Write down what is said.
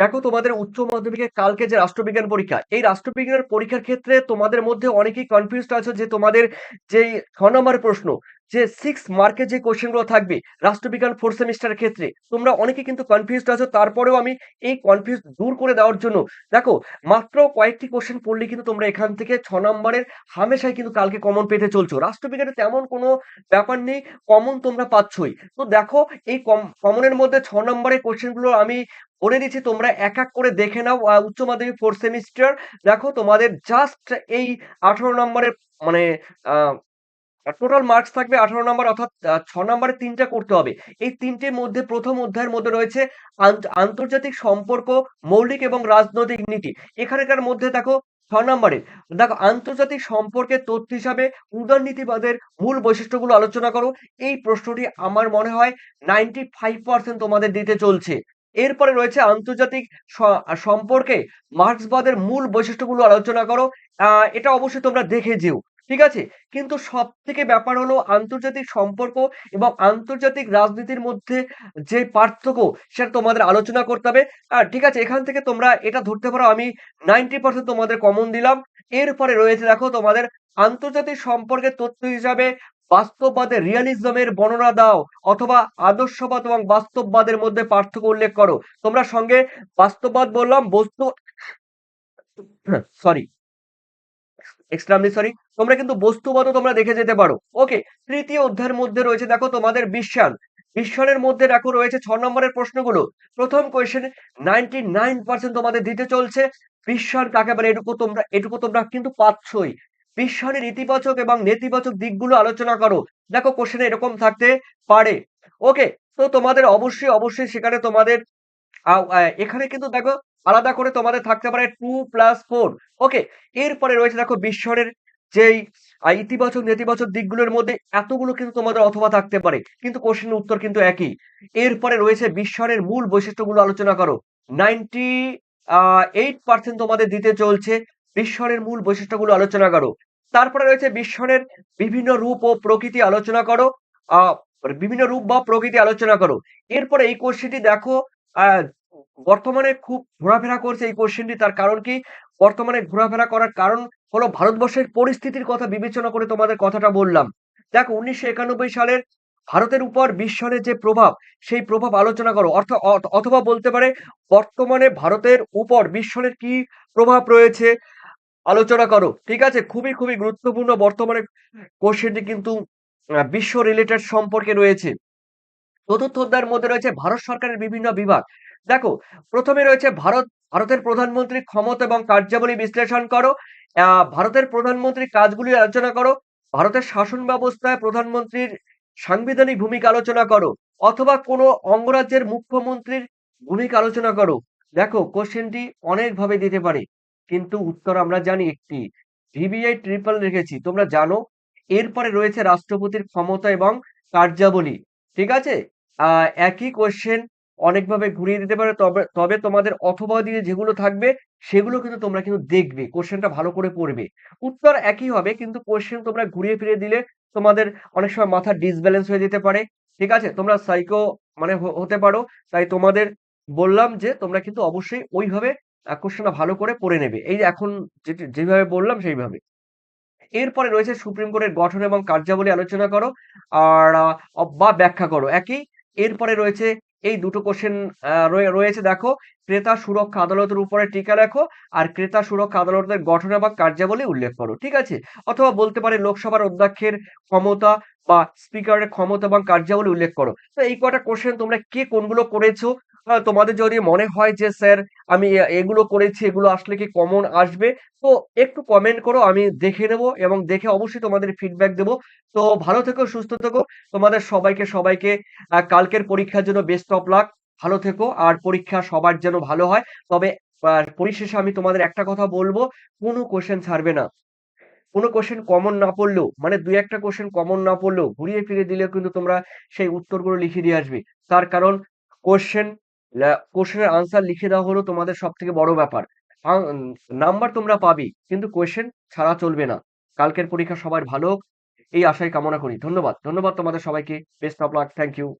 দেখো তোমাদের উচ্চ মাধ্যমিকের কালকে যে রাষ্ট্রবিজ্ঞান পরীক্ষা, এই রাষ্ট্রবিজ্ঞানের পরীক্ষার ক্ষেত্রে তোমাদের মধ্যে অনেকেই কনফিউজড আছো যে তোমাদের যেই ৬ নম্বরের প্রশ্ন, যে 6 মার্কের যে কোয়েশ্চেন গুলো থাকবে রাষ্ট্রবিজ্ঞান 4 সেমিস্টারের ক্ষেত্রে, তোমরা অনেকেই কিন্তু কনফিউজড আছো। তারপরেও আমি এই কনফিউজ দূর করে দেওয়ার জন্য দেখো, মাত্র কয়েকটি কোয়েশ্চেন পড়লে কিন্তু তোমরা এখান থেকে ৬ নম্বরের হামেশাই কিন্তু কালকে কমন পেতে চলছো। রাষ্ট্রবিজ্ঞানে তেমন কোনো ব্যাপার নেই, কমন তোমরা পাচ্ছই। তো দেখো, এই কমনের মধ্যে ৬ নম্বরের কোয়েশ্চেন গুলো আমি বলে দিচ্ছি, তোমরা এক এক করে দেখে নাও। উচ্চ মাধ্যমিক 4 সেমিস্টার, দেখো তোমাদের জাস্ট এই 18 নম্বরের মানে আহ টোটাল মার্কস থাকবে 18 নম্বর, অর্থাৎ 6 নম্বরে 3টা করতে হবে। এই 3টের মধ্যে প্রথম অধ্যায়ের মধ্যে রয়েছে আন্তর্জাতিক সম্পর্ক, মৌলিক এবং রাজনৈতিক নীতি। এখানকার মধ্যে দেখো 6 নম্বরে, দেখো আন্তর্জাতিক সম্পর্কের তথ্য হিসাবে উদারনীতিবাদের মূল বৈশিষ্ট্যগুলো আলোচনা করো। এই প্রশ্নটি আমার মনে হয় 95% তোমাদের দিতে চলছে। এরপরে রয়েছে আন্তর্জাতিক সম্পর্কে মার্ক্সবাদের মূল বৈশিষ্ট্যগুলো আলোচনা করো। এটা অবশ্যই তোমরা দেখে যেও। ঠিক আছে? কিন্তু সবথেকে ব্যাপার হলো আন্তর্জাতিক সম্পর্ক এবং আন্তর্জাতিক রাজনীতির মধ্যে যে পার্থক্য, সেটা তোমাদের আলোচনা করতে হবে। ঠিক আছে? এখান থেকে তোমরা এটা ধরতে পারো আমি 90% তোমাদের কমন দিলাম। এরপরে রয়েছে দেখো তোমাদের আন্তর্জাতিক সম্পর্কের তথ্য হিসাবে বাস্তববাদের রিয়ালিজমের বর্ণনা দাও, অথবা আদর্শবাদ এবং বাস্তববাদের মধ্যে পার্থক্য উল্লেখ করো। তোমরা সঙ্গে বাস্তববাদ বললাম, বস্তু সরি, এক্সট্রিমলি সরি, তোমরা কিন্তু বস্তুবাদও তোমরা দেখে যেতে পারো। ওকে, তৃতীয় অধ্যায়ের মধ্যে রয়েছে দেখো তোমাদের বিশ্বায়ন। বিশ্বায়নের মধ্যে দেখো রয়েছে 6 নম্বরের প্রশ্নগুলো। প্রথম কোয়েশ্চেন 99% তোমাদের দিতে চলছে। বিশ্বায়ন কাকে বলে, এটুকু তোমরা কিন্তু পাচ্ছই। বিশ্বায়নের ইতিবাচক এবং নেতিবাচক দিকগুলো আলোচনা করো। দেখো কোশ্চেনে এরকম থাকতে পারে। ওকে, তো তোমাদের অবশ্যই সেখানে তোমাদের এখানে কিন্তু দেখো আলাদা করে তোমাদের থাকতে পারে 2+4। ওকে, এরপরে রয়েছে দেখো বিস্ময়ের যেই ইতিবাচক নেতিবাচক দিকগুলোর মধ্যে এতগুলো কিন্তু তোমাদের অথবা থাকতে পারে, কিন্তু কোশ্চেনের উত্তর কিন্তু একই। এরপরে রয়েছে বিস্ময়ের মূল বৈশিষ্ট্যগুলো আলোচনা করো। 98% তোমাদের দিতে চলছে বিস্ময়ের মূল বৈশিষ্ট্যগুলো আলোচনা করো। তারপরে রয়েছে বিস্ময়ের বিভিন্ন রূপ ও প্রকৃতি আলোচনা করো। আহ বিভিন্ন রূপ বা প্রকৃতি আলোচনা করো। এরপরে এই কোশ্চেনটি দেখো, আহ বর্তমানে খুব ঘোরাফেরা করছে এই কোশ্চেনটি। তার কারণ কি? বর্তমানে ঘোরাফেরা করার কারণ হলো ভারতবর্ষের পরিস্থিতির কথা বিবেচনা করে তোমাদের কথাটা বললাম। দেখো 1991 সালের ভারতের উপর বিশ্বায়নের যে প্রভাব, সেই প্রভাব আলোচনা করো। অথবা বলতে পারে বর্তমানে ভারতের উপর বিশ্বায়নের কি প্রভাব রয়েছে আলোচনা করো। ঠিক আছে? খুবই গুরুত্বপূর্ণ বর্তমানে কোশ্চেনটি কিন্তু বিশ্ব রিলেটেড সম্পর্কে রয়েছে। চতুর্থ অধ্যায়ের মধ্যে রয়েছে ভারত সরকারের বিভিন্ন বিভাগ। দেখো, প্রথমে রয়েছে ভারতের প্রধানমন্ত্রীর ক্ষমতা এবং কার্যাবলী বিশ্লেষণ করো। ভারতের প্রধানমন্ত্রীর কাজগুলি আলোচনা করো। ভারতের শাসন ব্যবস্থায় প্রধানমন্ত্রীর সাংবিধানিক ভূমিকা আলোচনা করো, অথবা কোনো অঙ্গরাজ্যের মুখ্যমন্ত্রীর ভূমিকা আলোচনা করো। দেখো কোশ্চেনটি অনেকভাবে দিতে পারে, কিন্তু উত্তর আমরা জানি একটি, ভিভিআই ট্রিপল রেখেছি তোমরা জানো। এরপরে রয়েছে রাষ্ট্রপতির ক্ষমতা এবং কার্যাবলী। ঠিক আছে? একই কোয়েশ্চেন অনেকভাবে ঘুরিয়ে দিতে পারে। তবে তবে তোমাদের অথবা দিয়ে যেগুলো থাকবে সেগুলো কিন্তু তোমরা কিন্তু দেখবে, কোয়েশ্চেনটা ভালো করে পড়বে। উত্তর একই হবে, কিন্তু কোয়েশ্চেন তোমরা ঘুরিয়ে ফিরিয়ে দিলে তোমাদের অনেক সময় মাথা ডিসব্যালেন্স হয়ে যেতে পারে। ঠিক আছে? তোমরা সাইকো মানে হতে পারো। তাই তোমাদের বললাম যে তোমরা কিন্তু অবশ্যই ওইভাবে কোয়েশ্চেনটা ভালো করে পড়ে নেবে। এই যে এখন যেভাবে বললাম সেইভাবে। এরপরে রয়েছে সুপ্রিম কোর্টের গঠন এবং কার্যাবলী আলোচনা করো, আর বা ব্যাখ্যা করো। একই। এরপরে রয়েছে এই দুটো কোশ্চেন রয়েছে দেখো, ক্রেতা সুরক্ষা আদালতের উপরে টিকা লেখো, আর ক্রেতা সুরক্ষা আদালতের গঠন এবং কার্যাবলী উল্লেখ করো। ঠিক আছে? অথবা বলতে পারে লোকসভার অধ্যক্ষের ক্ষমতা বা স্পিকারের ক্ষমতা এবং কার্যাবলী উল্লেখ করো। তো এই কটা কোশ্চেন তোমরা কে কোনগুলো করেছো, তোমাদের যদি মনে হয় যে স্যার আমি এগুলো করেছি, এগুলো আসলে কি কমন আসবে, তো একটু কমেন্ট করো, আমি দেখে নেব এবং দেখে অবশ্যই তোমাদের ফিডব্যাক দেব। তো ভালো থেকো, সুস্থ থেকো। তোমাদের সবাইকে কালকের পরীক্ষার জন্য বেস্ট অফ লাক। ভালো থেকো, আর পরীক্ষা সবার যেন ভালো হয়। তবে পরিশেষে আমি তোমাদের একটা কথা বলবো, কোনো কোশ্চেন ছাড়বে না। কোনো কোশ্চেন কমন না পড়লেও, মানে ২-১ টা কোশ্চেন কমন না পড়লেও ঘুরিয়ে ফিরিয়ে দিলেও কিন্তু তোমরা সেই উত্তরগুলো লিখে দিয়ে আসবে। তার কারণ কোশ্চেন কোশ্চেনের আনসার লিখে দেওয়া হলো তোমাদের সবথেকে বড় ব্যাপার। আ নাম্বার তোমরা পাবেই, কিন্তু কোশ্চেন ছাড়া চলবে না। কালকের পরীক্ষা সবার ভালো হোক, এই আশাই কামনা করি। ধন্যবাদ। ধন্যবাদ তোমাদের সবাইকে। Best of luck. Thank you.